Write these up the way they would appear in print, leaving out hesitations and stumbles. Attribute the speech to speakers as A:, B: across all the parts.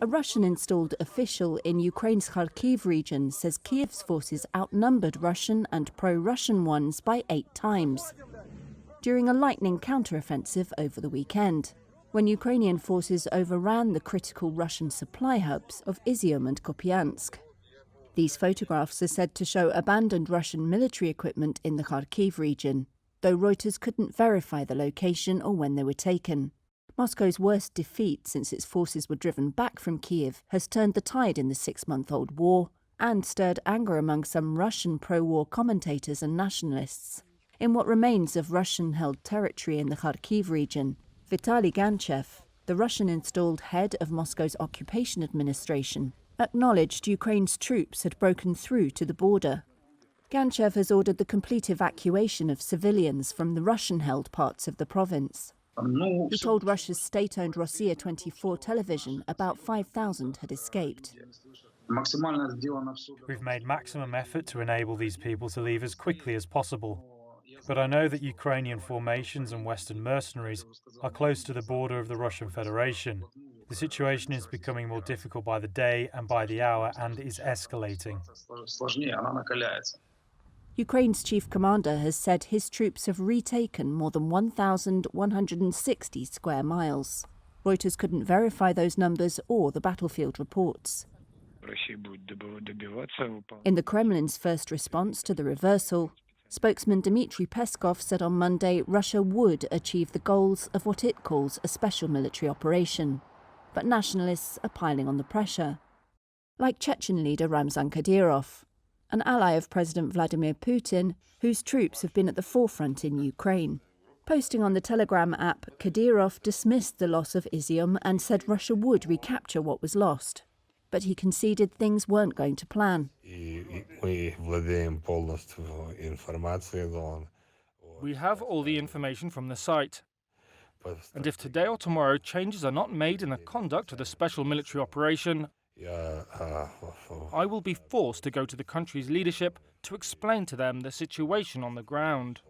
A: A Russian-installed official in Ukraine's Kharkiv region says Kiev's forces outnumbered Russian and pro-Russian ones by 8 times during a lightning counter-offensive over the weekend, when Ukrainian forces overran the critical Russian supply hubs of Izium and Kupiansk. These photographs are said to show abandoned Russian military equipment in the Kharkiv region, though Reuters couldn't verify the location or when they were taken. Moscow's worst defeat since its forces were driven back from Kiev has turned the tide in the 6-month-old war and stirred anger among some Russian pro-war commentators and nationalists. In what remains of Russian-held territory in the Kharkiv region, Vitaly Ganchev, the Russian-installed head of Moscow's occupation administration, acknowledged Ukraine's troops had broken through to the border. Ganchev has ordered the complete evacuation of civilians from the Russian-held parts of the province. He told Russia's state-owned Rossiya 24 television about 5,000 had escaped.
B: We've made maximum effort to enable these people to leave as quickly as possible. But I know that Ukrainian formations and Western mercenaries are close to the border of the Russian Federation. The situation is becoming more difficult by the day and by the hour and is escalating.
A: Ukraine's chief commander has said his troops have retaken more than 1,160 square miles. Reuters couldn't verify those numbers or the battlefield reports. In the Kremlin's first response to the reversal, spokesman Dmitry Peskov said on Monday Russia would achieve the goals of what it calls a special military operation. But nationalists are piling on the pressure, like Chechen leader Ramzan Kadyrov, an ally of President Vladimir Putin, whose troops have been at the forefront in Ukraine. Posting on the Telegram app, Kadyrov dismissed the loss of Izium and said Russia would recapture what was lost. But he conceded things weren't going to plan.
C: We
D: have all the information from the site. And if today or tomorrow changes are not made in the conduct of the special military operation, I will be forced to go to the country's leadership to explain to them the situation on the ground.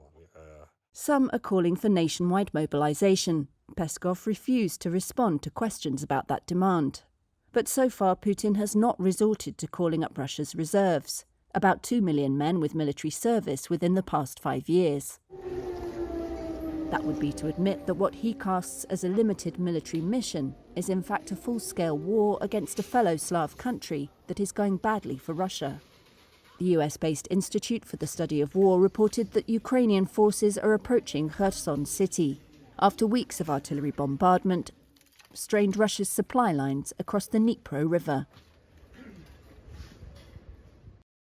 A: Some are calling for nationwide mobilization. Peskov refused to respond to questions about that demand. But so far, Putin has not resorted to calling up Russia's reserves, about 2 million men with military service within the past 5 years. That would be to admit that what he casts as a limited military mission is in fact a full-scale war against a fellow Slav country that is going badly for Russia. The US-based Institute for the Study of War reported that Ukrainian forces are approaching Kherson city after weeks of artillery bombardment strained Russia's supply lines across the Dnipro River.